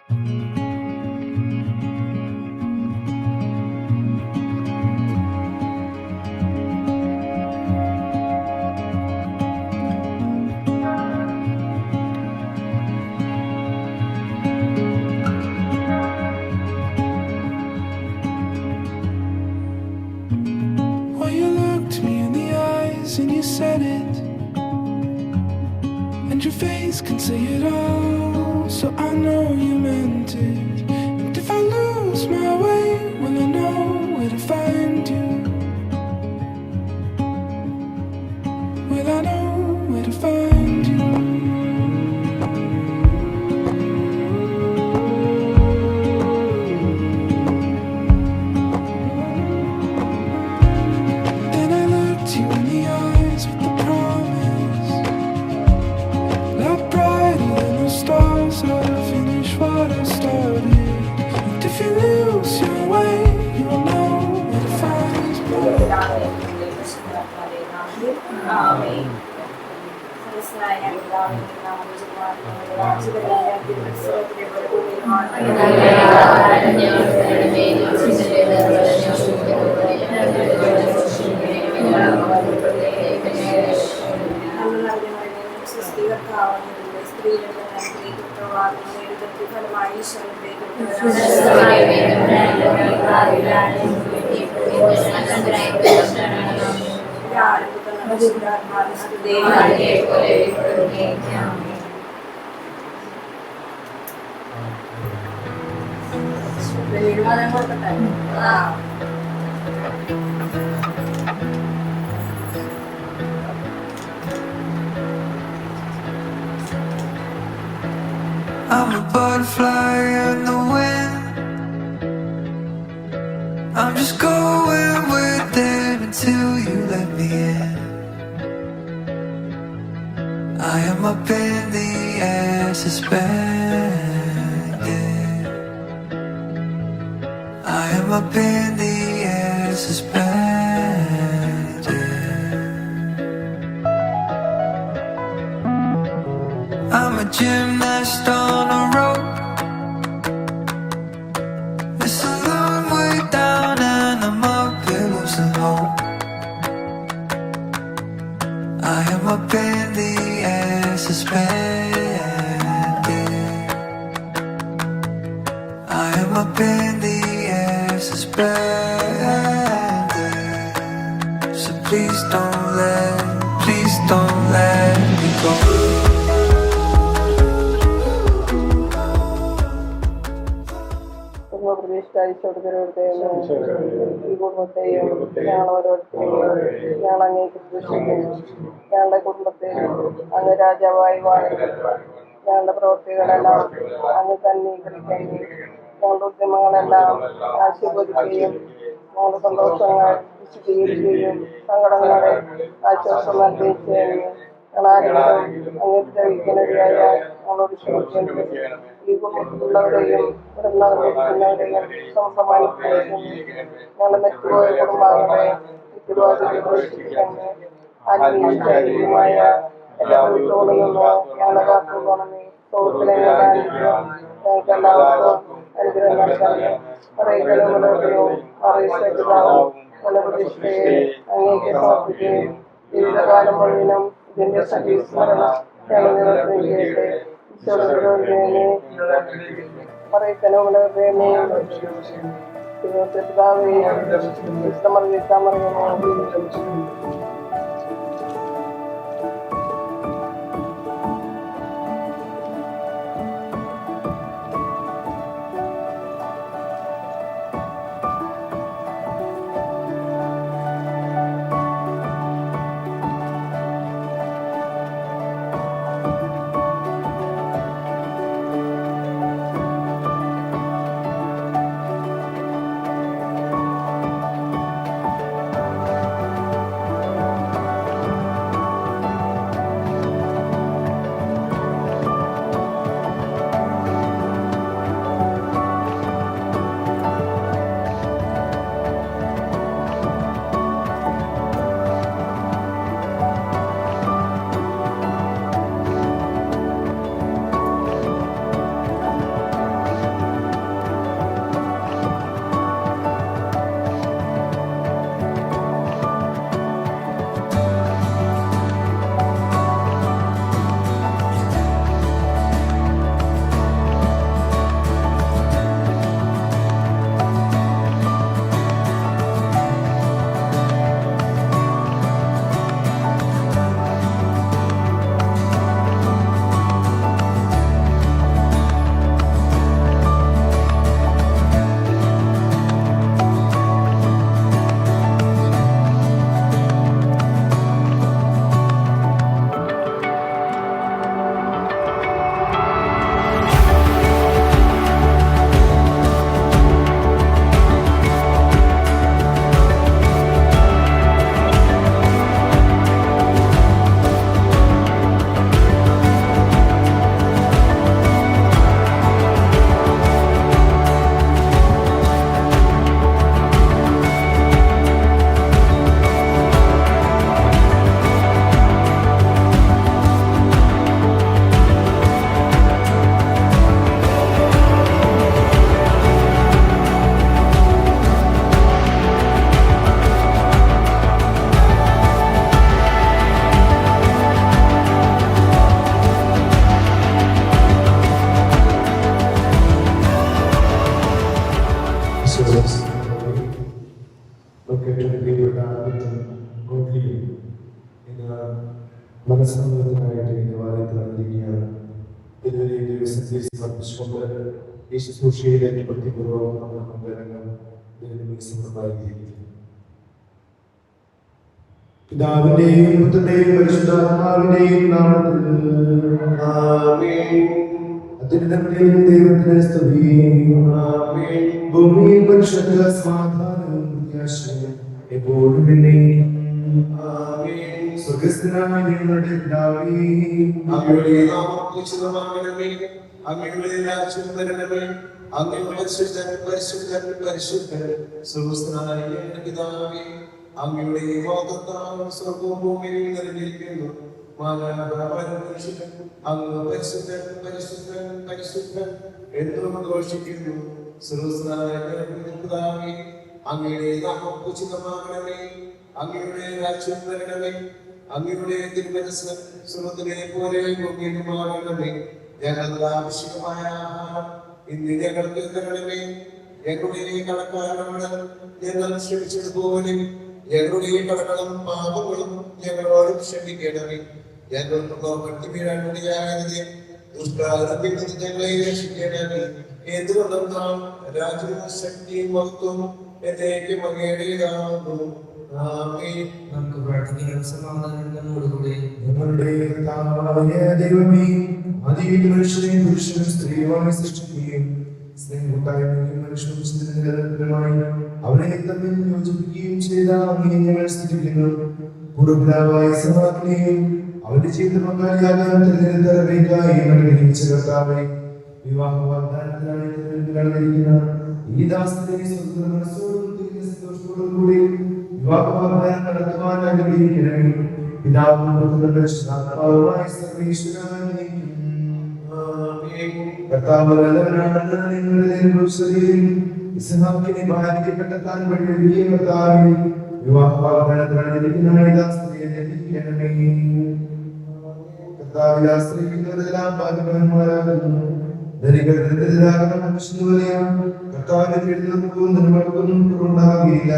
Well, you looked me in the eyes and you said it, and your face can say it all, so I know you meant it. And if I lose my way, will I know where to find you? Will I know where to find you? Then I looked you in the eyes with the promise, not brighter than the stars, I'll finish what I started. And if you lose your way, you'll know where to find me. I'm a butterfly in the wind. I'm just going with it until you let me in. I am up in the air, suspended. I am up in the air, suspended. I'm a gymnast on a rope. It's a long way down and I'm up here losing hope. I am up in the air, suspended. I am up in the air, suspended. So please don't let me go. ഈശ്വരത്തെയും ഈ കുടുംബത്തെയും ഞങ്ങൾ ഓരോരുത്തരെയും ഞങ്ങൾ അങ്ങേക്ക് സൃഷ്ടിക്കുന്നു. ഞങ്ങളുടെ കുടുംബത്തെയും അങ്ങ് രാജാവായി വാഴുന്നു. ഞങ്ങളുടെ പ്രവൃത്തികളെല്ലാം അങ്ങ് തന്നീകരിക്കുന്നു. ഞങ്ങളുടെ ഉദ്യമങ്ങളെല്ലാം ആശീർവദിക്കുകയും ഞങ്ങളുടെ സന്തോഷങ്ങൾ വിശദീകരിക്കുകയും സങ്കടങ്ങളെ ആശ്വാസം നൽകുകയും ചെയ്യുന്നു. ഞങ്ങളാരെങ്കിലും അങ്ങ് ദ്രവിക്കുന്നവരായ ഞങ്ങളോട് ക്ഷമിക്കുന്നു. ഈ കുടുംബത്തിലുള്ളവരെയും ഇവിടുന്നവരെയും സമാനിക്കുന്നു. ഞങ്ങളുടെ മറ്റുപോയ കുടുംബാംഗങ്ങളെ ഉത്തരവാദിത്വം പ്രവേശിപ്പിക്കുന്നു. ആത്മീയമായ എല്ലാ വീട്ടോളിൽ നിന്നും ഞങ്ങളെ കാത്തുകൊള്ളണമേ. സുഹൃത്തിലെ ഞങ്ങൾക്ക് എല്ലാവർക്കും അനുഗ്രഹം നൽകണമേ. പറയുകയും അറിയിച്ചാവും നമ്മുടെ പ്രതിഷ്ഠയെ അങ്ങേക്ക് സമർപ്പിക്കുകയും ജീവിതകാലം മുഴുവനും ഇതിന്റെ സജീസ്മരണം ഞങ്ങൾ നിലനിർത്തുകയട്ടെ. ഈശ്വരനെ പറയത്തനമേ പിതാവേ ഇഷ്ടമറിയാമറിയാമോ. മനസ്സമ്മതത്തിനായിട്ട് ദേവാലയത്തിൽ വന്നിരിക്കുകയാണ്. ഇതുവരെ ഈ ദിവസത്തെ സമർപ്പിച്ചുകൊണ്ട് ഈ ശുശ്രൂഷയിലേക്ക് ഭക്തിപൂർവ്വം നമ്മുടെ പങ്കരങ്ങൾ സമർപ്പായിരിക്കും. പിതാവിന്റെയും പുത്രന്റെയും പരിശുദ്ധാത്മാവിന്റെയും നാമത്തിൽ അത്യുന്നതങ്ങളിൽ ദൈവത്തിന് സ്തുതി. ഭൂമിയിൽ മനുഷ്യർക്ക് സമാധാനവും പ്രത്യാശയും എപ്പോഴും സ്വർഗ്ഗസ്ഥനായ ഞങ്ങളുടെ പിതാവേ, അങ്ങയുടെ നാമം പൂജിതമാകണമേ. അങ്ങയുടെ രാജ്യം വരണമേ. അങ്ങയുടെ പരിശുദ്ധൻ പരിശുദ്ധൻ പരിശുദ്ധൻ സ്വർഗ്ഗസ്ഥനായ ഞങ്ങളുടെ പിതാവേ, അങ്ങയുടെ വാഗ്ദത്തം സ്വർഗ്ഗവും ഭൂമിയും നിറഞ്ഞിരിക്കുന്നു. അങ്ങ് പരിശുദ്ധൻ പരിശുദ്ധൻ പരിശുദ്ധൻ എന്നും ഘോഷിക്കുന്നു. സ്വർഗ്ഗസ്ഥനായ ഞങ്ങളുടെ പിതാവേ, അങ്ങയുടെ നാമം പൂജിതമാകണമേ. അങ്ങയുടെ രാജ്യം വരണമേ. അങ്ങയുടെ തിരുമനസ്സ് സ്വർഗ്ഗത്തിലെ പോലെ ഭൂമിയിലുമാകണമേ. ഞങ്ങൾക്ക് ആവശ്യമായ ആഹാരം ഇന്ന് ഞങ്ങൾക്ക് തരണമേ. ഞങ്ങളുടെ കടക്കാരോട് ഞങ്ങൾ ക്ഷമിച്ചതുപോലെ ഞങ്ങളുടെ കടകളും പാപങ്ങളും ഞങ്ങളോട് ക്ഷമിക്കണമേ. ഞങ്ങൾക്ക് പ്രവൃത്തി വീഴാൻ വേണ്ടിയാകരുതേ, ദുഷ്ടാരത്തിൽ നിന്ന് ഞങ്ങളെ രക്ഷിക്കണമേ. എന്തുകൊണ്ടെന്നാൽ രാജ്യവും ശക്തിയും മഹത്വവും എന്നേക്കും അങ്ങയുടേതാകുന്നു. നമുക്ക് പ്രാർത്ഥിക്കാം. സമാധാനം നമ്മോടുകൂടെ. ഞങ്ങളുടെ കർത്താവായ ദൈവമേ, ആദിയിൽ മനുഷ്യനെയും പുരുഷനും സ്ത്രീയുമായി സൃഷ്ടിക്കുകയും സ്നേഹകൂട്ടായ്മയും മനുഷ്യനുമായി അവരെ തമ്മിൽ യോജിപ്പിക്കുകയും ചെയ്ത അങ്ങേ ഞങ്ങൾ സ്തുതിക്കുന്നു. പൂർവ്വപിതാവായ ഇസ്ഹാക്കിനെയും അവന്റെ ജീവിത പങ്കാളിയാകാൻ തിരഞ്ഞെടുത്തവരേക്കായി അനുഗ്രഹിച്ച കർത്താവേ, വിവാഹ വാഗ്ദാനത്തിനായി തിരഞ്ഞെടുക്കുന്ന ഈ ദാസനെ സ്വതന്ത്ര മനസ്സോടും സന്തോഷത്തോടും കൂടി വിവാഹ വാഗ്ദാനം നടത്തുവാൻ അനുഗ്രഹിക്കണമേ. പിതാവും പുത്രനും പരിശുദ്ധാത്മാവുമായ സർവ്വേശ്വരനായ കർത്താവ് നല്ലവനാണെന്ന് നിങ്ങളുടെ ഇസ്ഹാക്കിനെ ബാധിക്കപ്പെട്ട താൻ വഴിയൊരുക്കിയ കർത്താവേ, വിവാഹ വാഗ്ദാനത്തിനായിരിക്കുന്ന ദാസനെ ലഭിക്കണമേ. കർത്താവിൽ ആശ്രയിക്കുന്നവരെല്ലാം ഭാഗ്യവാന്മാരാകുന്നു. ധനികർക്കെതിരാകണം വിഷ്ണുവിനെയാണ് കർത്താവിനെ തേടുന്നവർക്കും നിർമ്മലർക്കൊന്നും കുറവുണ്ടാകുകയില്ല.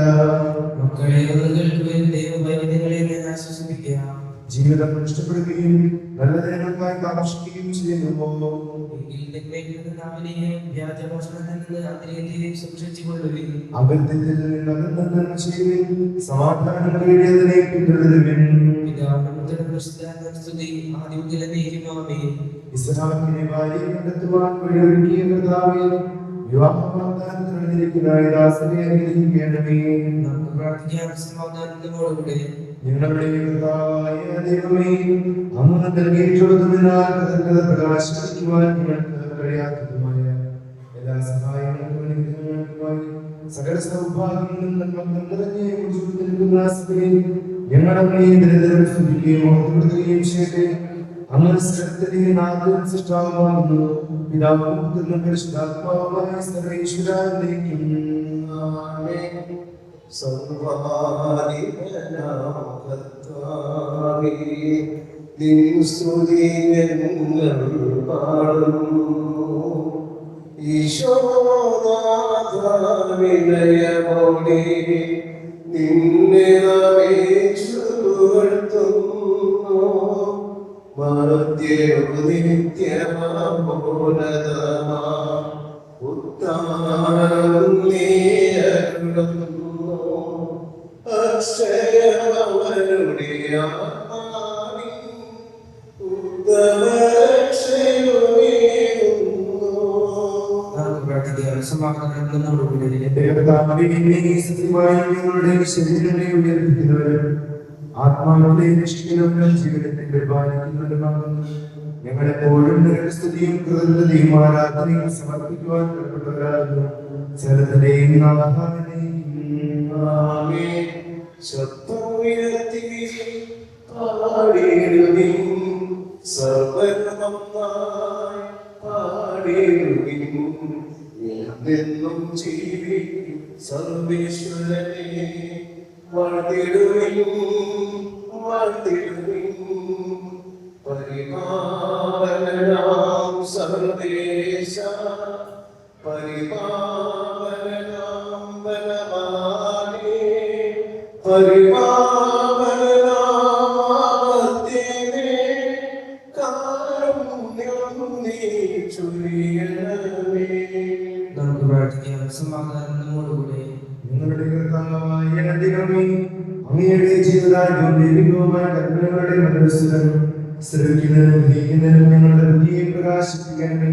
ജീവിതം നഷ്ടപ്പെടുകയും നല്ല ജനങ്ങൾക്കായി കാക്ഷിക്കുകയും ചെയ്യുന്നു. അബദ്ധത്തിൽ നിന്ന് സമാധാനം നേടിയതിനെ പിന്തുടരുവിൻ. ഇസ്ഹാക്കിനെ ഭാര്യയെ കണ്ടെത്തുവാൻ വഴിയൊരുക്കിയ കർത്താവേ, വിവാഹ വാഗ്ദാനത്തിൽ അണിഞ്ഞിരിക്കുന്ന ദാസനെ അനുഗ്രഹിക്കണമേ. നമുക്ക് പ്രാർത്ഥിക്കാം. സമാധാനം നമ്മോടുകൂടെ. ഞങ്ങളുടെ കർത്താവായ ദൈവമേ, അങ്ങ് നൽകിയിട്ടുള്ളതിനാൽ കൃതജ്ഞത പ്രകാശിപ്പിക്കുവാൻ ഞങ്ങൾക്ക് കഴിയാത്തതുമായ എല്ലാ സഹായങ്ങൾക്കും അനുഗ്രഹങ്ങൾക്കുമായി സകല സൗഭാഗ്യങ്ങളും നന്മകളും നിറഞ്ഞ നിൽക്കുന്ന സഭയിൽ ഞങ്ങളെ നിരന്തരം സ്തുതിക്കുകയും ഓർമ്മപ്പെടുത്തുകയും ചെയ്യട്ടെ. അങ്ങ് സൃഷ്ടിയുടെ നാഥനും സൃഷ്ടാവുമാകുന്നു. പിതാവും പുത്രനും പരിശുദ്ധാത്മാവുമായ സർവ്വേശ്വരനിലേക്കും ഈശോനാഥവിനയമോടെ നിന്നെ നമേശുത്തുന്നു. നിത്യമാ ഉത്താനം നീയരുളുന്നു. അക്ഷയമവരുടെ ആത്മാവിൻ ഉത്തമരക്ഷയുമേകുന്നു. സമാധാനം നമ്മോടുകൂടെ. ഞങ്ങളുടെ ശരീരങ്ങളെ ഉയർപ്പിക്കുന്നവരും ആത്മാവിനെ രക്ഷിക്കുന്നവരും ജീവിതത്തെ പരിപാലിക്കുന്നവരുമാകുന്നു. ഞങ്ങളെപ്പോഴും നിങ്ങളുടെ സ്തുതിയും കൃതജ്ഞതയും ആരാധനയും സമർപ്പിക്കുവാൻ കടപ്പെട്ടവരാകുന്നു. സകലത്തിന്റെയും നാഥാവിനെയും ശബ്ദമുയർത്തി പാടിടുവിൻ, സർവ്വനന്നായി പാടിടുവിൻ. എന്നെന്നും ജീവിക്കും സർവേശ്വരനെ വാഴ്ത്തിടുവിൻ, വാഴ്ത്തിടുവിൻ. പരിപാലനാം സർവേശ, പരിപാലനാം ബലവാനേ, പരിപാലനാം ആപത്തിനെ നീ ചൊരിയണമേ. നമുക്ക് പ്രാർത്ഥിക്കാം. സമാധാനം നമ്മോടുകൂടെ. ഞങ്ങളുടെ കർത്താവായ ദൈവമേ, അങ്ങയുടെ ജീവദായകവും ദൈവികവുമായ കൽപ്പനകളുടെ മധ്യസ്ഥനും ശ്രവിക്കുന്നതിനും ഗ്രഹിക്കുന്നതിനും ഞങ്ങളുടെ ബുദ്ധിയെ പ്രകാശിപ്പിക്കണമേ.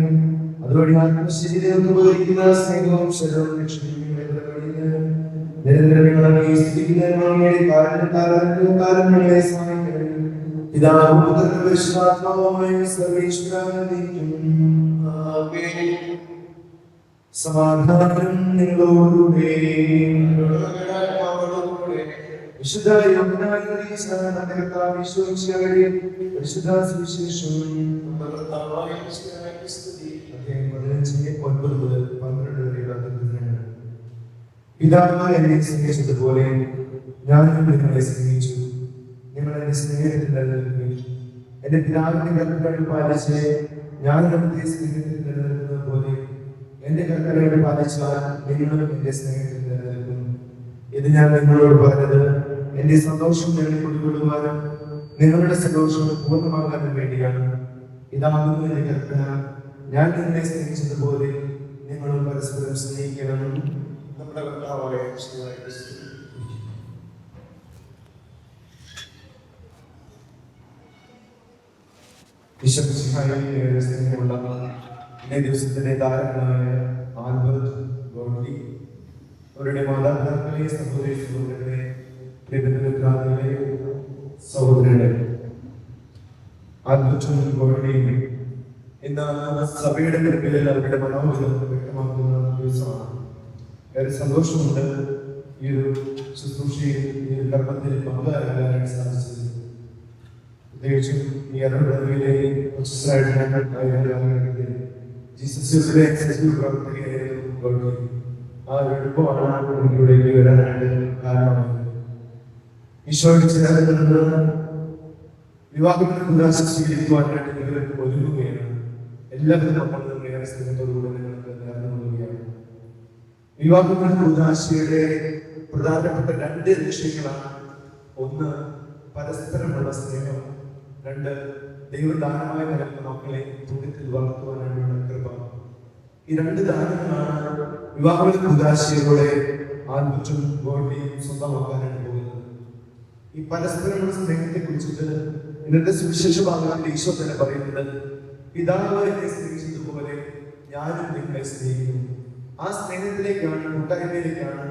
അതുവഴി ആത്മശരീരം ഉപകരിക്കുന്ന സ്നേഹവും ശരവും ലക്ഷ്മിയും നിരന്തരം ഞങ്ങളെ സ്തുതിക്കുന്നതിനും അങ്ങയുടെ കാരണത്താലും ഞങ്ങളെ സഹായിക്കണമേ. പിതാവും പുത്രനും പരിശുദ്ധാത്മാവുമായ സർവ്വേശ്വരനും ആമേൻ. സമാധാനം നിങ്ങളോടുകൂടെ. അവളോടുകൂടെ വിശുദ്ധ യോഹന്നാൻ നഗരത്തിലെ വിശ്വസിച്ചവരെ പരിശുദ്ധ സുവിശേഷം കർത്താവായ യേശുവിനെ സ്തുതി. അദ്ദേഹം 15:9 മുതൽ 12 വരെയുള്ള അധ്യായങ്ങൾ. പിതാവ് എന്നെ സ്നേഹിച്ചതുപോലെ ഞാനും നിങ്ങളെ സ്നേഹിച്ചു. നിങ്ങൾ എന്റെ സ്നേഹത്തിൽ നിലനിൽക്കുകയും എന്റെ പിതാവിന്റെ കൽപ്പനകൾ പാലിച്ച് ഞാൻ അവിടുത്തെ സ്നേഹത്തിൽ നിലനിൽക്കുന്നത് പോലെ എന്റെ കൽപ്പനകൾ പാലിച്ചാൽ നിങ്ങളും എന്റെ സ്നേഹത്തിൽ നിലനിൽക്കും. ഇത് ഞാൻ നിങ്ങളോട് പറഞ്ഞത് എന്റെ സന്തോഷം നിങ്ങളിൽ കൊണ്ടുകൊള്ളുവാനും നിങ്ങളുടെ സന്തോഷം പൂർണ്ണമാകാനും വേണ്ടിയാണ്. ഇതാകുന്നു എന്റെ കൽപ്പന, ഞാൻ നിങ്ങളെ സ്നേഹിച്ചതുപോലെ നിങ്ങളും പരസ്പരം സ്നേഹിക്കണം. നമ്മുടെ കർത്താവായ യേശുവിനെ സ്തുതി. വിശ്വസിഹായിയുടെ സ്നേഹമുള്ള ഇന്നേ ദിവസത്തിന്റെ താരങ്ങളായ ആൽബർട്ട് ഗോഡ്ലി, അവരുടെ മാതാപിതാക്കളെ, സഹോദരി സഹോദരങ്ങളെ, പ്രിയപ്പെട്ടവരെ, സഹോദരങ്ങളെ, ആൽബർട്ടും ഗോഡ്ലിയും ഇന്ന് സഭയുടെ മുൻപിൽ അവരുടെ മനോബലം വ്യക്തമാക്കുന്ന ദിവസമാണ്. ഏറെ സന്തോഷമുണ്ട് ഈ ഒരു ശുശ്രൂഷയിൽ, ഈ ഒരു കർമ്മത്തിൽ പങ്കാളികളാകാൻ സാധിച്ചത്. പ്രത്യേകിച്ചും ഈ ഇടവേളയിലെ ജീസസിലെ പ്രവർത്തകയായിരുന്നു ഗോഡ്ലി. ആ എളുപ്പമാണ് ഇവിടേക്ക് വരാനായിട്ട് കാരണമായത്. ഈശോയുടെ ചേർന്ന് നിന്ന് വിവാഹത്തിന് ഉദാശ സ്വീകരിക്കുവാനായിട്ട് നിങ്ങൾ ഒരുങ്ങുകയാണ്. എല്ലാവരും നമ്മൾ ഏറെ സ്നേഹത്തോടുകൂടെ നിങ്ങൾക്ക് നേർന്നു കൊള്ളുകയാണ്. വിവാഹത്തിന് ഉദാശയുടെ പ്രധാനപ്പെട്ട 2 ലക്ഷ്യങ്ങളാണ്. ഒന്ന്, പരസ്പരമുള്ള സ്നേഹം. 2, ദൈവദാനമായി നൽകുന്ന മക്കളെ തുണിത്തിൽ വളർത്തുവാനായിട്ടുള്ള കൃപ. ഈ 2 ദാനങ്ങളാണ് വിവാഹത്തിന് ഉദാശയിലൂടെ ആൽബർട്ടും ഗോഡ്ലിയും സ്വന്തമാക്കാനായിട്ട് പോകുന്നത്. ഈ പരസ്പരമുള്ള സ്നേഹത്തെ കുറിച്ചിട്ട് ഇന്നത്തെ സുവിശേഷ ഭാഗത്തിൽ ഈശോ തന്നെ പറയുന്നത്, പിതാവ് എന്നെ സ്നേഹിച്ചതുപോലെ ഞാനും നിങ്ങളെ സ്നേഹിക്കുന്നു. ആ സ്നേഹത്തിലേക്കാണ്, കൂട്ടായ്മയിലേക്കാണ്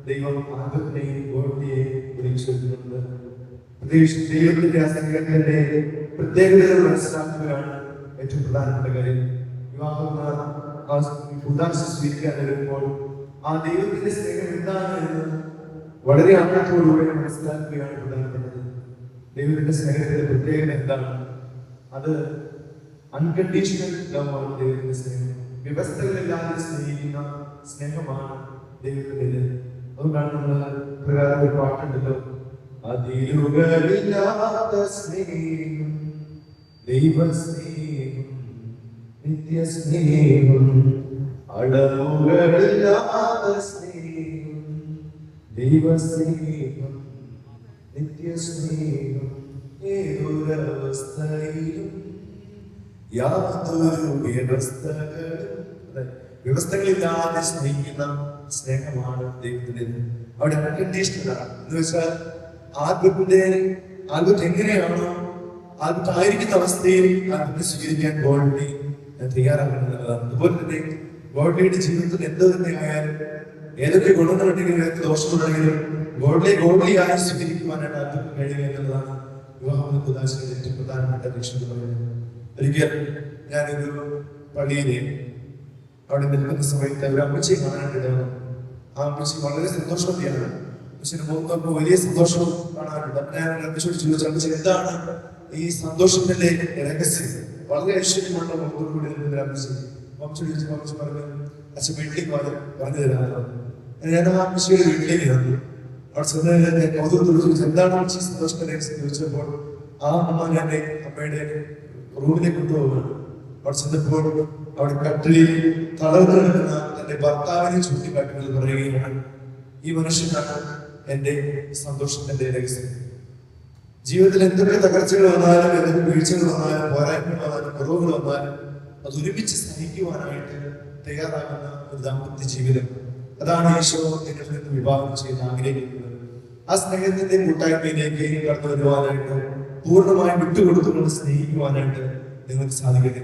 ദൈവം ആൽബർട്ടിനെയും ഗോഡ്ലിയെയും വിളിച്ചു വരുന്നത്. പ്രത്യേകിച്ച് ദൈവത്തിന്റെ ആ സ്നേഹത്തിന്റെ പ്രത്യേകതകൾ മനസ്സിലാക്കുകയാണ് ഏറ്റവും പ്രധാനപ്പെട്ട കാര്യം. വിവാഹം ഉദാശ സ്വീകരിക്കാൻ വരുമ്പോൾ ആ ദൈവത്തിന്റെ സ്നേഹം എന്താണ് എന്ന് വളരെ ആഴത്തോടുകൂടി മനസ്സിലാക്കുകയാണ് പ്രധാനപ്പെട്ടത്. ദൈവത്തിന്റെ സ്നേഹത്തിന്റെ പ്രത്യേകത എന്താണ്? അത് അൺകണ്ടീഷണൽ ലവാണ് ദൈവത്തിന്റെ സ്നേഹം. വ്യവസ്ഥകളില്ലാതെ സ്നേഹിക്കുന്ന സ്നേഹമാണ് ദൈവത്തിൻ്റെത്. അതുകൊണ്ടാണ് നമ്മൾ പ്രകാരം ഒരു പാട്ടുണ്ടല്ലോ, അതിരുകളില്ലാത്ത സ്നേഹം, ദൈവസ്നേഹം, നിത്യസ്നേഹം, അളവുകളില്ലാത്ത സ്നേഹം, ദൈവസ്നേഹം, നിത്യസ്നേഹം, ഏതൊരവസ്ഥയിലും യാതൊരു വ്യവസ്ഥകളില്ലാതെ സ്നേഹിക്കുന്ന സ്നേഹമാണ് ദൈവത്തിന്റെ. അവിടെ അൺകണ്ടീഷണലാണ്. എന്ന് വെച്ചാൽ ആൽബർട്ട് എങ്ങനെയാണോ ആൽബർട്ട് ആയിരിക്കുന്ന അവസ്ഥയിൽ ആൽബർട്ട് സ്വീകരിക്കാൻ ഗോഡ്ലി തയ്യാറാകുന്നതാണ്. അതുപോലെ തന്നെ ഗോഡ്ലിയുടെ ജീവിതത്തിൽ എന്ത് തന്നെ ആയാലും, ഏതൊക്കെ ഗുണങ്ങളുണ്ടെങ്കിലും ഏതൊക്കെ ദോഷങ്ങളുണ്ടെങ്കിലും ഗോഡ്ലിയായി സ്വീകരിക്കുവാനായിട്ട് ആൽബർട്ട് കഴിയുക എന്നുള്ളതാണ് വിവാഹം ഉദാശയുടെ ഏറ്റവും പ്രധാനപ്പെട്ട ലക്ഷ്യം എന്ന് പറയുന്നത്. ഒരിക്കൽ ഞാനൊരു പള്ളിയിലെ അവിടെ നിൽക്കുന്ന സമയത്ത് ഒരു അമ്മച്ചിയെ കാണാനായിട്ടാണ്. ആ അമ്മച്ചി വളരെ സന്തോഷവതിയാണ്. അമ്മച്ചിന്റെ മുഖത്ത് നോക്കുമ്പോൾ വലിയ സന്തോഷം കാണാറുണ്ട്. അപ്പൊ ഞാൻ അമ്മച്ചിയോട് ചോദിച്ചു, അമ്മച്ചി എന്താണ് ഈ സന്തോഷത്തിന്റെ രഹസ്യം? വളരെ ഐശ്വര്യമുള്ള മുഖത്തോടുകൂടി നിൽക്കുന്ന അമ്മച്ചി. അമ്മച്ചി ചോദിച്ചു, അമ്മച്ചി പറഞ്ഞു, അച്ഛൻ വീട്ടിലേക്ക് പറഞ്ഞു തരാമല്ലോ. ഞാൻ ആ അമ്മച്ചിയുടെ വീട്ടിലേക്ക് വന്നു. അവിടെ ചെന്ന് കൗതുകത്തോട് ചോദിച്ചു, എന്താണ് അമ്മച്ചി സന്തോഷത്തിന്റെ രഹസ്യം ചോദിച്ചപ്പോൾ ആ അമ്മ എന്നെ അമ്മയുടെ റൂമിലേക്ക് കൊണ്ടുപോകുന്നു. അവിടെ ചെന്നപ്പോൾ അവിടെ കട്ടിലിൽ തളർന്നു കിടക്കുന്ന തന്റെ ഭർത്താവിനെ ചൂണ്ടിക്കാട്ടുന്നത് പറയുകയാണ്, ഈ മനുഷ്യനാണ് എന്റെ സന്തോഷത്തിന്റെ രഹസ്യം. ജീവിതത്തിൽ എന്തൊക്കെ തകർച്ചകൾ വന്നാലും, എന്തൊക്കെ വീഴ്ചകൾ വന്നാലും, പോരായ്മകൾ വന്നാലും, കുറവുകൾ വന്നാലും അത് ഒരുമിച്ച് സഹിക്കുവാനായിട്ട് തയ്യാറാകുന്ന ഒരു ദാമ്പത്യ ജീവിതം. അതാണ് ഈശോ നിങ്ങളിൽ നിന്ന് വിവാഹം ചെയ്ത് ആഗ്രഹിക്കുന്നത്. ആ സ്നേഹത്തിന്റെ കൂട്ടായ്മയിലേക്ക് കടന്നു വരുവാനായിട്ട്, പൂർണ്ണമായും വിട്ടുകൊടുത്തുകൊണ്ട് സ്നേഹിക്കുവാനായിട്ട് നിങ്ങൾക്ക് സാധിക്കട്ടെ.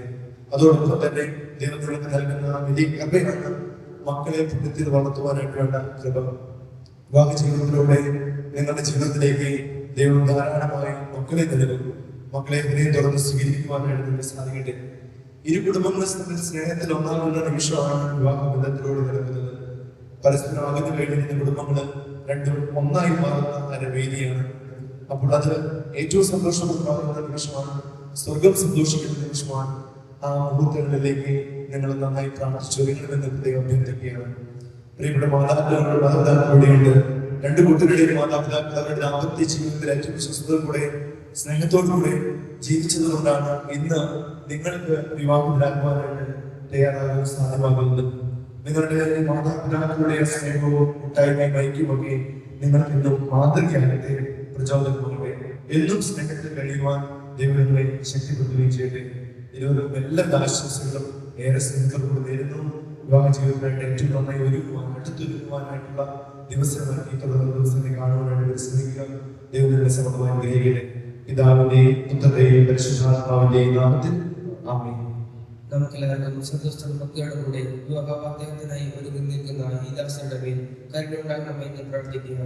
അതോടൊപ്പം തന്നെ ദൈവം നിങ്ങൾക്ക് നൽകുന്ന വലിയ കൃപയാണ് മക്കളെ പുണ്യത്തിൽ വളർത്തുവാനായിട്ട് വേണ്ട കൃപ. വിവാഹ ജീവിതത്തിലൂടെ നിങ്ങളുടെ ജീവിതത്തിലേക്ക് ദൈവം ധാരാളമായി മക്കളെ നൽകും. മക്കളെ ഹൃദയം തുറന്ന് സ്വീകരിക്കുവാനായിട്ട് നിങ്ങൾക്ക് സാധിക്കട്ടെ. ഇരു കുടുംബങ്ങളും തമ്മിൽ സ്നേഹത്തിൽ ഒന്നാകുന്ന നിമിഷമാണ് വിവാഹ ബന്ധത്തിലൂടെ നടക്കുന്നത്. പരസ്പരം അകന്നു കഴിഞ്ഞിരുന്ന കുടുംബങ്ങൾ രണ്ടും ഒന്നായി മാറുന്ന വേദിയാണ്. അപ്പോൾ അത് ഏറ്റവും സന്തോഷപ്രദമാകുന്ന നിമിഷമാണ്, സ്വർഗം സന്തോഷിക്കുന്ന നിമിഷമാണ്. ആ മുഹൂർത്തങ്ങളിലേക്ക് നിങ്ങൾ നന്നായി പ്രാർത്ഥിച്ചൊരുങ്ങണമെന്ന് പ്രത്യേകം അഭ്യർത്ഥിക്കുകയാണ്. പ്രിയപ്പെട്ട മാതാപിതാക്കളുടെയുണ്ട്. രണ്ടു കൂട്ടരുടെയും മാതാപിതാക്കൾ അവരുടെ ദാമ്പത്യ ജീവിതത്തിൽ ഏറ്റവും വിശ്വസ്തയോടെ സ്നേഹത്തോടുകൂടെ ജീവിച്ചത് കൊണ്ടാണ് ഇന്ന് നിങ്ങൾക്ക് വിവാഹത്തിലാക്കുവാനായിട്ട് തയ്യാറാകാൻ സാധ്യമാകുന്നത്. നിങ്ങളുടെ മാതാപിതാക്കളുടെ സ്നേഹവും കൂട്ടായ്മയും ഐക്യമൊക്കെ നിങ്ങൾക്ക് ഇന്നും മാതൃകയാകട്ടെ, പ്രചോദനമാകട്ടെ. എന്നും സ്നേഹത്തിൽ കഴിയുവാൻ ദൈവം നിങ്ങളെ ശക്തിപ്പെടുത്തുകയും ചെയ്യട്ടെ. ഇതിനോടും എല്ലാ ആശംസകളും ഏറെ സ്നേഹത്തോട് നേരുന്നു. വിവാഹ ജീവിതത്തിനായിട്ട് ഏറ്റവും നന്നായി അടുത്തൊരുക്കുവാനായിട്ടുള്ള ദിവസങ്ങളാക്കി തുടർന്ന ദിവസങ്ങളെ കാണുവാനായിട്ട് പരിശ്രമിക്കുക. ദൈവം നിങ്ങളെ സമർത്ഥമായി ഗ്രഹിക്കട്ടെ. പിതാവിന്റെയും പുത്രന്റെയും പരിശുദ്ധാത്മാവിന്റെയും നാമത്തിൽ ആമേൻ. നമുക്കെല്ലാവർക്കും സന്തോഷ ഭക്തിയോടുകൂടെ വിവാഹ വാഗ്ദാനത്തിനായി ഒരുങ്ങി നിൽക്കുന്ന ഈ ദാസരുടെ മേൽ കരുണയുണ്ടാകണമെന്ന് പ്രാർത്ഥിക്കുക.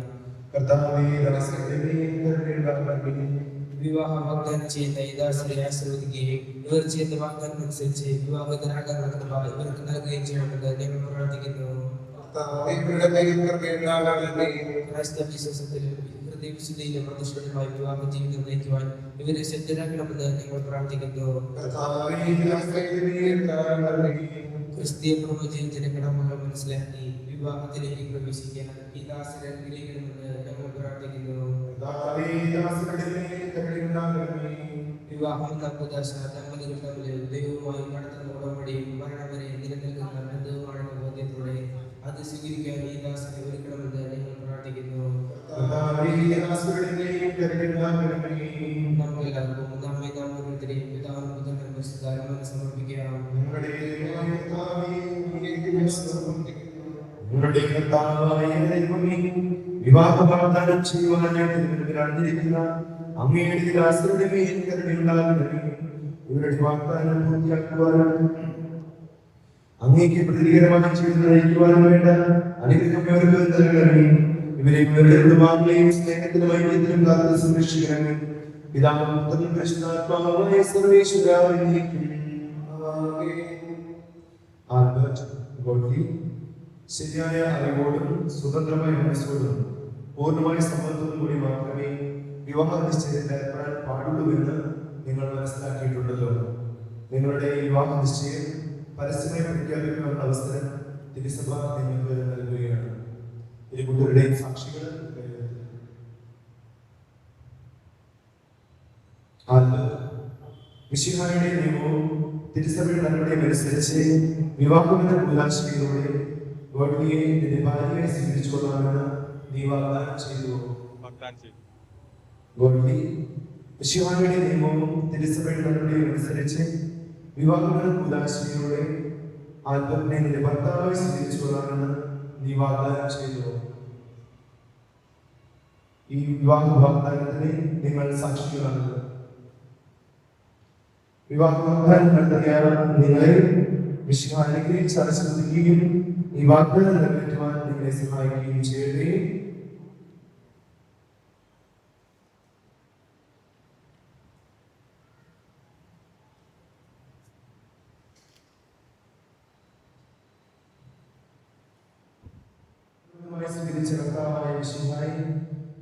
വിവാഹ വാഗ്ദാനം ചെയ്യുന്ന ഈ ദാസരെ ആശീർവദിക്കുകയും ഇവർ ചെയ്യുന്ന വാഗ്ദാനമനുസരിച്ച് വിവാഹത്തിനാകാനുള്ള കൃപ ഇവർക്ക് നൽകുകയും ചെയ്യണമെന്ന് ഞങ്ങൾ പ്രാർത്ഥിക്കുന്നു. ഹൃദയവിശുദ്ധിയിലും പ്രതിഷ്ഠിതമായ വിവാഹ ജീവിതം നയിക്കുവാൻ ഇവരെ ശക്തരാക്കണമെന്ന് ഞങ്ങൾ പ്രാർത്ഥിക്കുന്നു. ക്രിസ്തീയ കുടുംബജീവിതത്തിന്റെ കടമകൾ മനസ്സിലാക്കി വിവാഹത്തിലേക്ക് പ്രവേശിക്കാൻ ഈ ദാസരെ അനുഗ്രഹിക്കണമെന്ന് ഞങ്ങൾ പ്രാർത്ഥിക്കുന്നു. വിവാഹം ദമ്പതികൾ തമ്മിൽ ദൈവവുമായി നടത്തുന്ന ഉടമ്പടിയും മരണം വരെ നിലനിൽക്കുന്ന ബന്ധവുമാണെന്ന ബോധ്യത്തോടെ അത് സ്വീകരിക്കാൻ ഈ ദാസനെ ഒരുക്കണമെന്ന് ഞങ്ങൾ പ്രാർത്ഥിക്കുന്നു. നമുക്കെല്ലാവർക്കും നമ്മെ നാം ഓരോരുത്തരെയും പിതാവിനും പുത്രനും പരിശുദ്ധാത്മാവിനും സമർപ്പിക്കാം. വിവാഹ വാഗ്ദാനം ചെയ്യുവാനായിട്ട് അറിഞ്ഞിരിക്കുന്ന അങ്ങയുടെ ദാസരുടെ മേൽ കരുണയുണ്ടാകണമേ. ഇവരുടെ വാഗ്ദാനം പൂർത്തിയാക്കുവാനും അങ്ങേക്ക് പ്രതികരമായി ചെയ്ത് നയിക്കുവാനും വേണ്ട അനുഗ്രഹം അവർക്ക് നൽകണമേ. ഇവരെ ഇവരുടെ കുടുംബാംഗങ്ങളെയും സ്നേഹത്തിലും ഐക്യത്തിലും കാത്ത് സംരക്ഷിക്കണമേ. പിതാവും പുത്രനും പരിശുദ്ധാത്മാവുമായ സർവ്വേശ്വരായ ശരിയായ അറിവോടും സ്വതന്ത്രമായ മനസ്സോടും പൂർണ്ണമായ സമ്മതത്തോടും കൂടി മാത്രമേ വിവാഹ നിശ്ചയത്തിൽ ഏർപ്പെടാൻ പാടുള്ളൂ എന്ന് നിങ്ങൾ മനസ്സിലാക്കിയിട്ടുണ്ടല്ലോ. നിങ്ങളുടെ വിവാഹ നിശ്ചയം പരസ്യമായി പ്രഖ്യാപിക്കാനുള്ള അവസരം തിരുസഭ നിങ്ങൾക്ക് നൽകുകയാണ്. ഇരു കൂട്ടരുടെയും സാക്ഷികൾ മിശിഹായുടെ നിയമവും തിരുസഭയുടെ നടപടിയും അനുസരിച്ച് വിവാഹമെന്ന ഉല്ലാസയിലൂടെ ഗോഡ്വിയെ നിന്റെ ഭാര്യയെ സ്വീകരിച്ചുകൊള്ളാമെന്ന് നീ വാഗ്ദാനം ചെയ്തു. ഗോഡ്വി മിശിഹായുടെ നിയമവും തിരുസഭയുടെ നടപടിയും അനുസരിച്ച് വിവാഹമെന്ന ഉല്ലാസയിലൂടെ ആൽബർട്ടിനെ നിന്റെ ഭർത്താവായി സ്വീകരിച്ചുകൊള്ളാമെന്ന് നീ വാഗ്ദാനം ചെയ്തു. ഈ വിവാഹ വാഗ്ദാനത്തിന് നിങ്ങൾ സാക്ഷികളാണ്. വിവാഹ വാഗ്ദാനം നടത്തിയ നിങ്ങളെ മിശിഹ അനുഗ്രഹിച്ച് ആശീർവദിക്കുകയും ഈ വാഗ്ദാനം നിറവേറ്റുവാൻ നിങ്ങളെ സഹായിക്കുകയും ചെയ്യട്ടെ.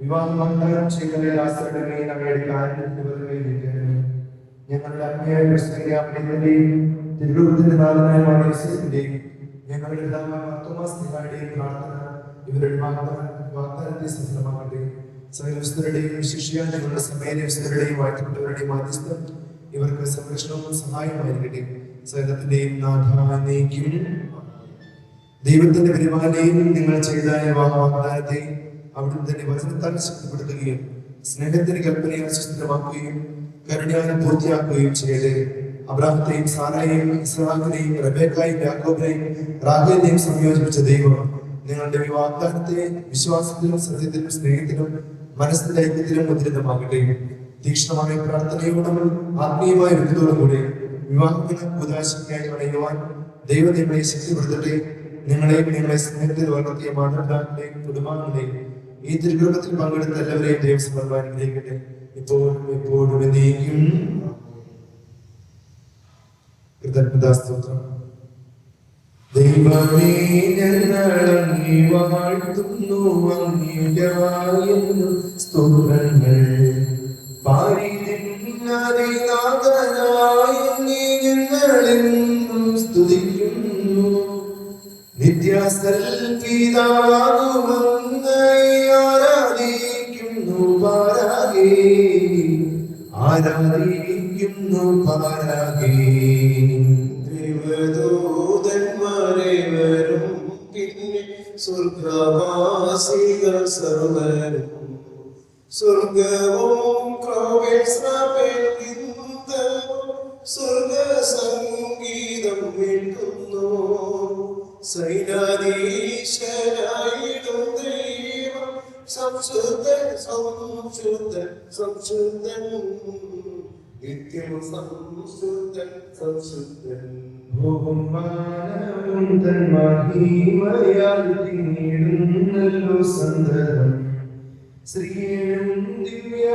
വിവാഹം വാഗ്ദാനം ചെയ്ത ദാസരുടെ മേൽ അങ്ങയുടെ കാരുണ്യം ഞങ്ങളുടെ അമ്മയായ ക്രിസ്തുവിന്റെയും തിരുവനന്തപുരത്തിന്റെ നാഥനായ യേശുവിന്റെയും ഞങ്ങളുടെ പിതാവായ പ്രാർത്ഥന ഇവരുടെ വാഗ്ദാനത്തെ സഫലമാകട്ടെ. സകലവിശുദ്ധരുടെയും വിശിഷ്യ ഞങ്ങളുടെ സമയവിശുദ്ധരുടെയും വാഴ്ത്തപ്പെട്ടവരുടെയും മധ്യസ്ഥം ഇവർക്ക് സംരക്ഷണവും സഹായമായിരിക്കട്ടെ. സകലത്തിന്റെയും നാഥാനേക്കും ദൈവത്തിന്റെ പരിപാലനയിൽ നിങ്ങൾ ചെയ്ത വാഗ്ദാനത്തെ അവിടുന്ന് തന്നെ വചനത്താൽ ശക്തിപ്പെടുത്തുകയും സ്നേഹത്തിന്റെ കൽപ്പനയെ അസ്വസ്ഥമാക്കുകയും കരുണയാൽ പൂർത്തിയാക്കുകയും ചെയ്യട്ടെ. അബ്രാഹത്തെയും സാറായെയും ഇസ്ഹാക്കിനെയും റബേക്കായും യാക്കോബിനെയും റാഹേലിനെയും സംയോജിപ്പിച്ച ദൈവം നിങ്ങളുടെ ഈ വാഗ്ദാനത്തെ വിശ്വാസത്തിലും സത്യത്തിലും സ്നേഹത്തിലും മനസ്സിന്റെ ഐക്യത്തിലും മുദ്രിതമാകട്ടെ. തീക്ഷ്ണമായ പ്രാർത്ഥനയോടും ആത്മീയമായ ഒരുക്കത്തോടും കൂടി വിവാഹത്തിന് ഉദാശിക്കായി അണയുവാൻ ദൈവം നിങ്ങളെ ശക്തിപ്പെടുത്തട്ടെ. നിങ്ങളെ സ്നേഹത്തിൽ വളർത്തിയ മാതാപിതാക്കളെയും കുടുംബാംഗങ്ങളെയും ഈ തിരുകൃപത്തിൽ പങ്കെടുത്ത എല്ലാവരെയും ദൈവം അനുഗ്രഹിക്കട്ടെ, ഇപ്പോഴും എപ്പോഴും എന്നേക്കും. കൃതജ്ഞതാസ്തോത്രം. ദൈവമേ, ഞങ്ങൾ അങ്ങേ വാഴ്ത്തുന്നു, അങ്ങേയായെന്നു സ്തോത്രങ്ങൾ. പാരിതിന്നാദിനാഥനായ അങ്ങേ ഞങ്ങളെന്നും സ്തുതിക്കുന്നു. നിത്യസൽപിതാവാകുമങ്ങയെ ആരാധിക്കുന്നു പാരാകേ, ആരാധിക്കുന്നു പാരാകേ. ദൈവദൂതന്മാരെ വരും പിന്നെ സ്വർഗവാസികൾ സർവരും സ്വർഗവും സ്വർഗ സംഗീതം കേൾക്കുന്നു. സൈനാധീശനായിടും ദൈവം സംശുദ്ധൻ സംശുദ്ധൻ സംശുദ്ധൻ നിത്യം സംശുദ്ധൻ സംശുദ്ധൻ. ബഹുമാനവും തൻ മഹിമയാൽ തിങ്ങിടുന്നല്ലോ സന്തതം. ശ്രീയേഴും ദിവ്യ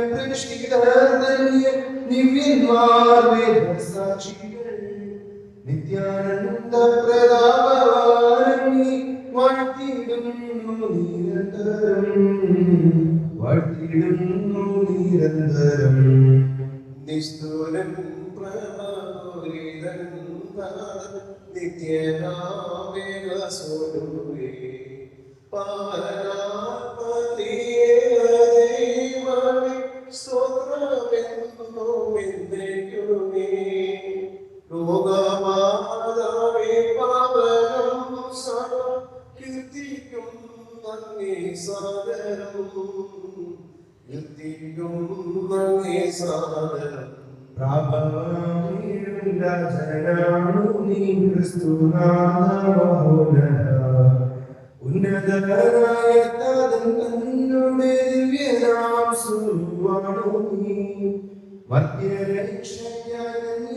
ദിവ്യന്മാർ വേദസാക്ഷികൾ നിത്യാനന്ദ പ്രതാപവാനീ വാഴ്ത്തിടുന്നു നിരന്തരം. നിസ്തുലൻ പ്രമോരിതൻ നിത്യനാമേകസ്വരൂപേ പാലനാത്മനീയ ദൈവമേ സ്തോത്രമെന്നും എന്നേക്കുമേ. ലോകമാതാവേ പാവനം സദാ കീർത്തിക്കും അങ്ങേ സാദരം കീർത്തിക്കും അങ്ങേ സാദരം. രാജനാണു നീ ക്രിസ്തുനാഥ ഉന്നതനായ തന്നുടെ ദിവ്യനാം സുവാണു നീ. മർത്യരക്ഷയ്ക്കായി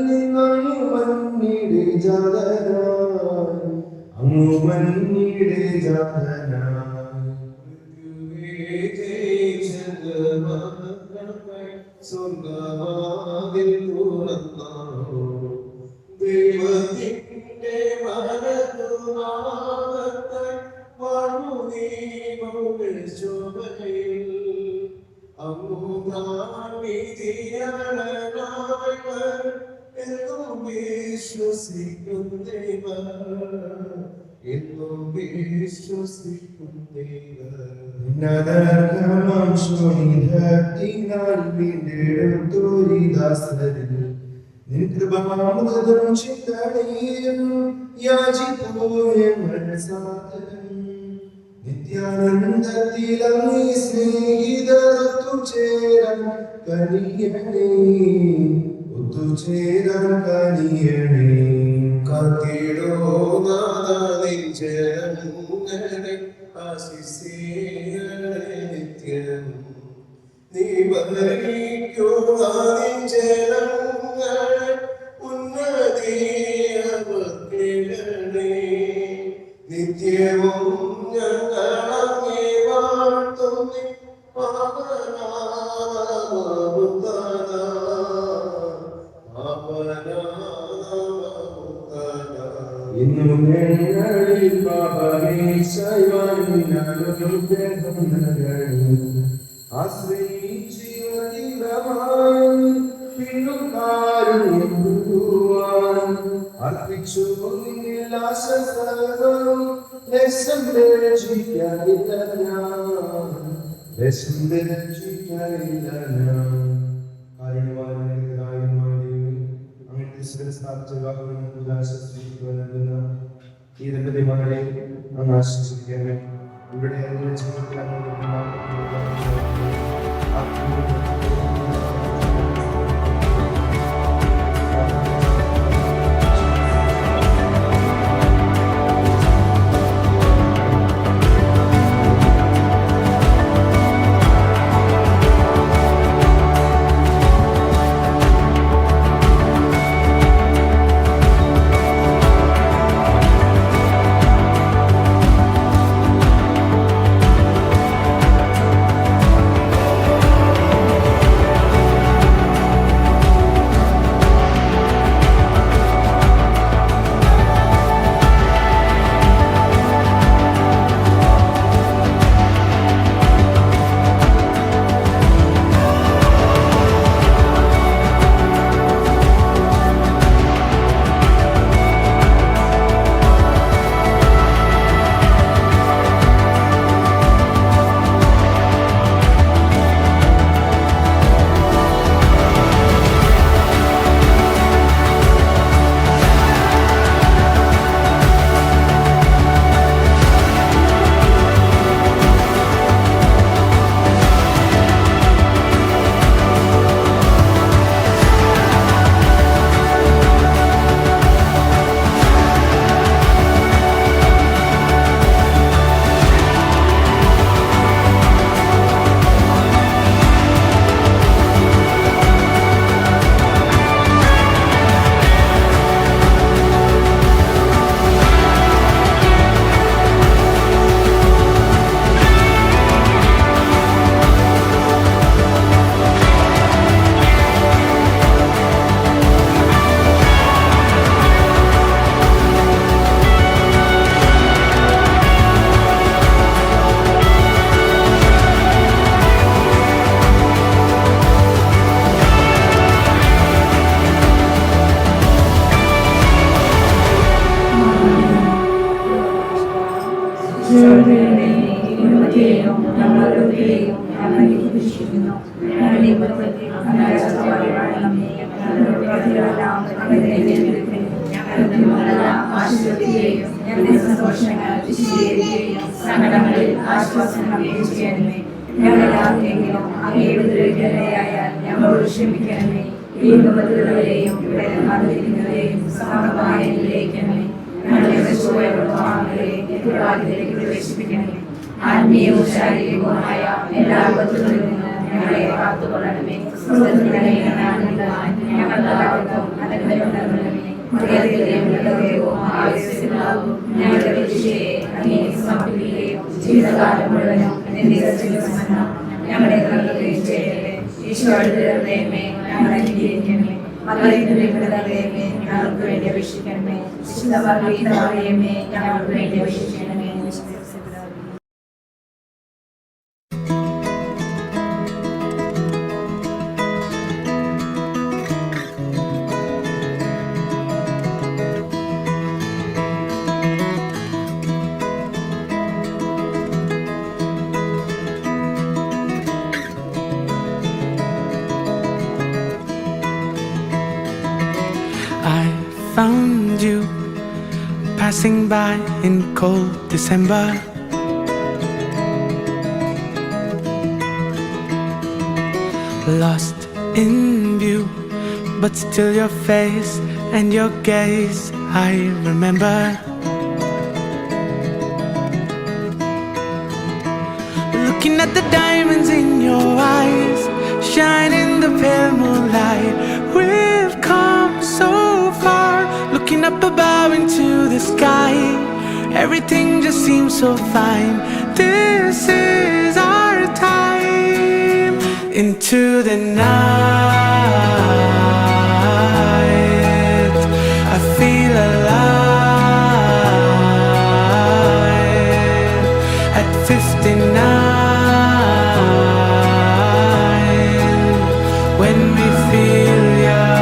നിന്നു മന്നിടെ ജാതനായി, അങ്ങു മന്നിടെ ജാതനായി. സ്വർഗവാതിൽ തുറന്നാണോ ദൈവത്തിന്റെ വലതുഭാഗത്തായി വാഴുനീമങ്ങൾ ശോഭയിൽ അങ്ങുതാൻ വിധിയാളനായി വരും എന്നും വിശ്വസിക്കുന്നവ എന്നും വിശ്വസിക്കുന്നവ. നിത്യാനന്ദത്തിലീ സ്നേഹിതരൊത്തുചേരാൻ കനിയണേ, ഒത്തുചേരാൻ കനിയണേ. കാത്തിടോ നാദാനിൻ ജനങ്ങളെ ആശിസേകളെ നിത്യം നീ ഭരിക്കുവാനിൻ ജനങ്ങളെ ഉന്നതിയവർക്കിടണേ. നിത്യവും ഞങ്ങളങ്ങേ വാഴ്ത്തുന്നു ഇന്നും ഞങ്ങളിൽ അർപ്പിച്ചു ഈ രണ്ടു മകളെ അങ്ങ് ആശംസിക്കണമേ. ഇവിടെ ജീവിതത്തിൽ അങ്ങ് അപേക്ഷിക്കുന്നു. ഞങ്ങളുടെ കുടുംബത്തിൽ രാജാവായി വാഴണമേ. ഞങ്ങളുടെ പ്രതികളെല്ലാം ഞങ്ങളുടെ ജനങ്ങൾക്ക് ഞങ്ങളുടെ മകളെല്ലാം ആശീർവദിക്കുകയും ഞങ്ങളുടെ സന്തോഷങ്ങൾ വിശദീകരിക്കുകയും സങ്കടങ്ങളിൽ ആശ്വാസം അപേക്ഷിക്കണമേ. ഞങ്ങളുടെ ആർക്കെങ്കിലും അങ്ങയുടെ ദുരിതയായാൽ ഞങ്ങളോട് ക്ഷമിക്കണമേ. ഈ കുടുംബത്തിലുള്ളവരെയും ഇവിടെ നടന്നിരിക്കുന്നവരെയും സമർപ്പമായ നിലയിക്കണമേ. ഞങ്ങളുടെ കുടുംബാംഗങ്ങളെ പ്രവേശിപ്പിക്കണമേ. ആത്മീയവും ശാരീരികവുമായ എല്ലാ വിപത്തുകളിൽ നിന്ന് ഞങ്ങളെ കാത്തുകൊള്ളണമേ. ഞങ്ങളുടെ രക്ഷയെ അങ്ങേ സമർപ്പിക്കുകയും ജീവിതകാലം മുഴുവനും ഞങ്ങളെ നൽകുകയും ചെയ്യണമേ. ഈശോയുടെ ഹൃദയമേ ഞങ്ങളെ അനുഗ്രഹിക്കണമേ. മകളെ ഞങ്ങൾക്ക് വേണ്ടി അപേക്ഷിക്കണമേ. വിശുദ്ധ മറിയമേ ഞങ്ങൾക്ക് വേണ്ടി അപേക്ഷിക്കണമേ. I found you passing by in cold December. Lost in view, but still your face and your gaze I remember. Looking at the diamonds in your eyes, shine in the pale moonlight. We've come so far, looking up above into the sky. Everything just seems so fine. This is our time. Into the night, I feel alive. At 59, when we feel young.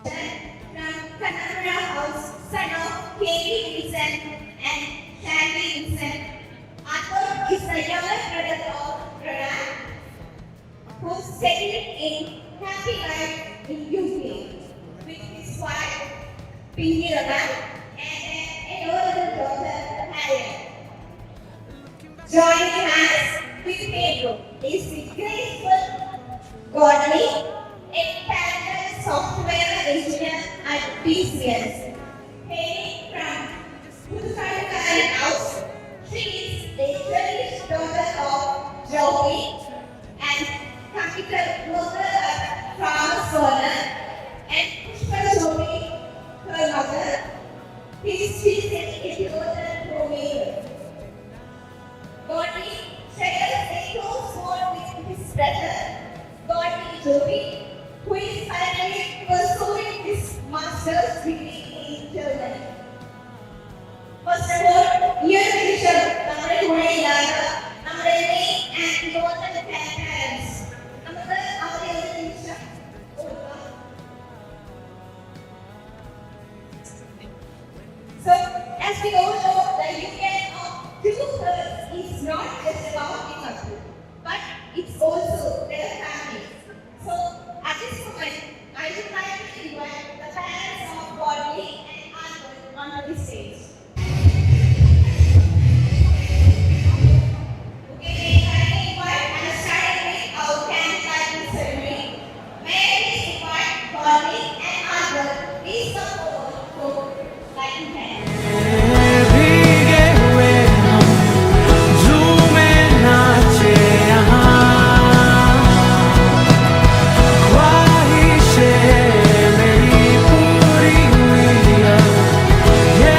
From Kanamura House, son of Katie Wilson and Shandy Wilson. Arthur is the younger brother of Ronan, who settled in happy life in UK with his wife, Pinky Ronan, and an adorable daughter, Harriet. Joining us with Pedro is the graceful Godly, a talented software engineer at TCS. Hailing from Pudukadukari House, she is the cherished daughter of Joey and computer worker at Farmers Corner, and Pushpa Joey, her mother. He is physically devoted to me. Godly shares a close bond with his brother, Godly Joey, who is currently pursuing his master's degree in Germany. First of all, dear teacher, നമ്മുടെ കൂടെയില്ലാത്ത നമ്മുടെ main and important grandparents. നമുക്ക് അവരെ ഒരു നിമിഷം ഓർക്കാം. So, as we all know, the union of two thirds is not just about the couple, but it's also their families. So, at this moment, I would like to invite the parents of Godly and Arthur onto the stage. Okay, I invite and starting with our candlelighting ceremony. May I please invite Godly and Arthur, please come forward for lighting hands. भीगे हुए हम झूमे नाचे यहाँ, ख्वाहिशें मेरी पूरी हुई अब, ये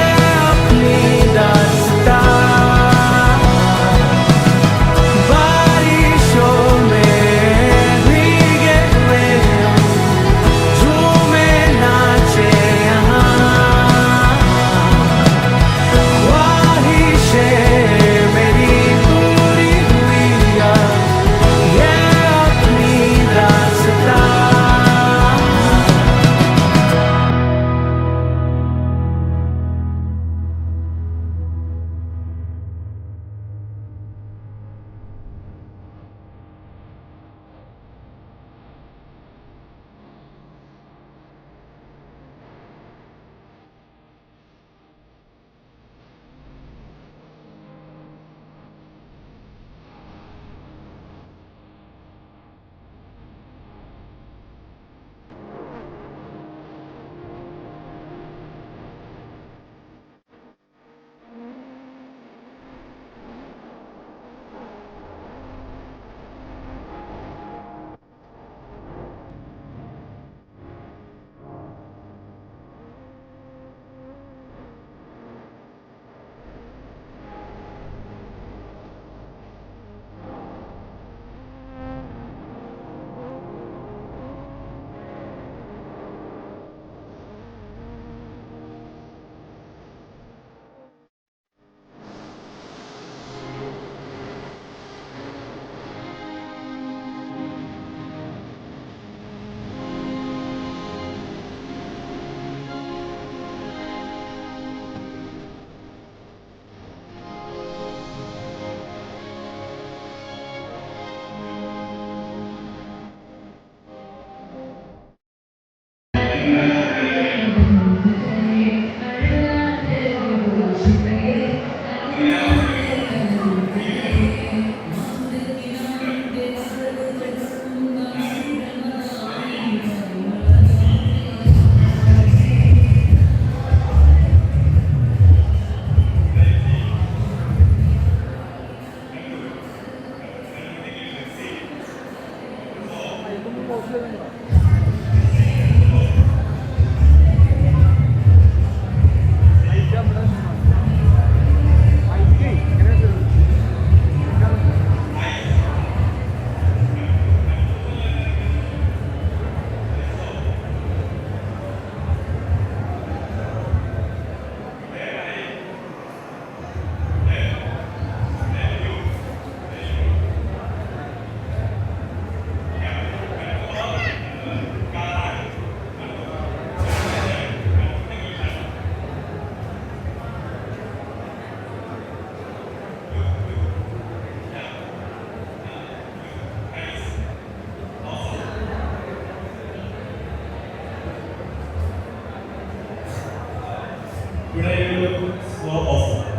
so awesome.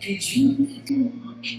Thank you.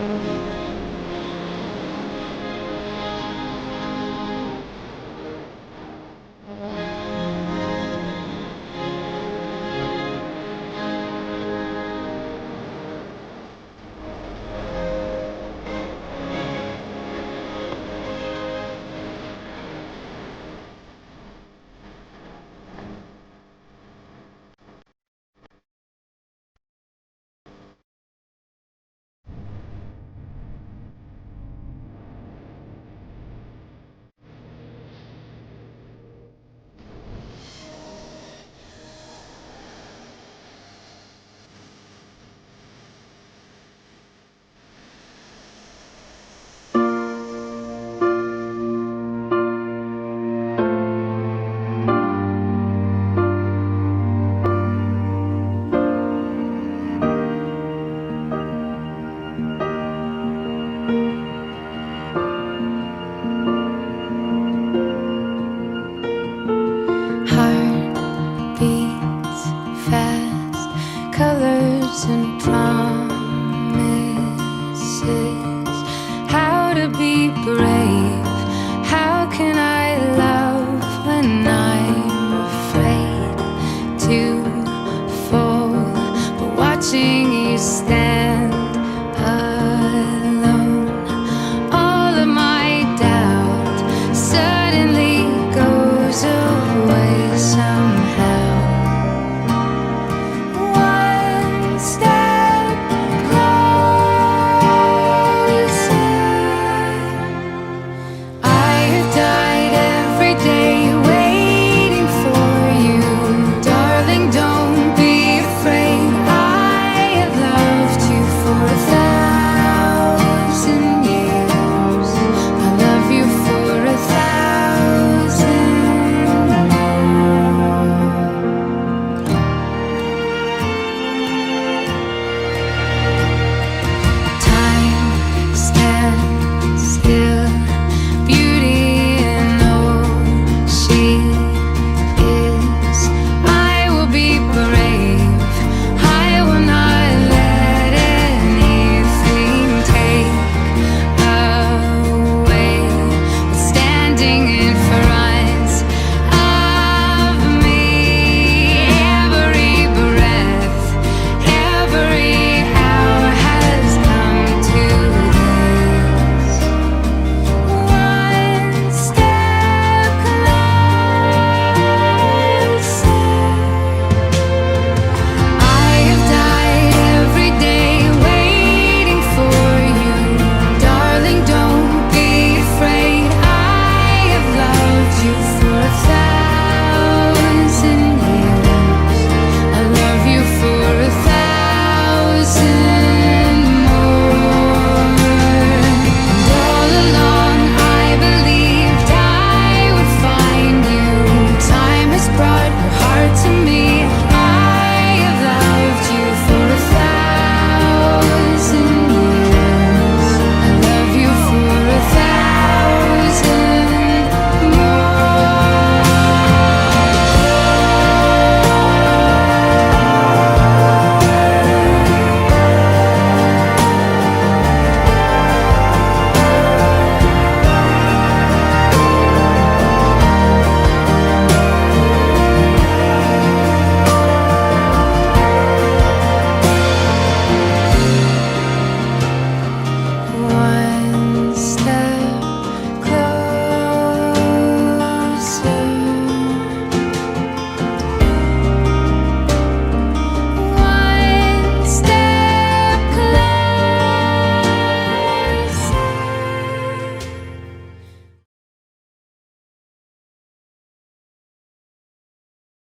Amen.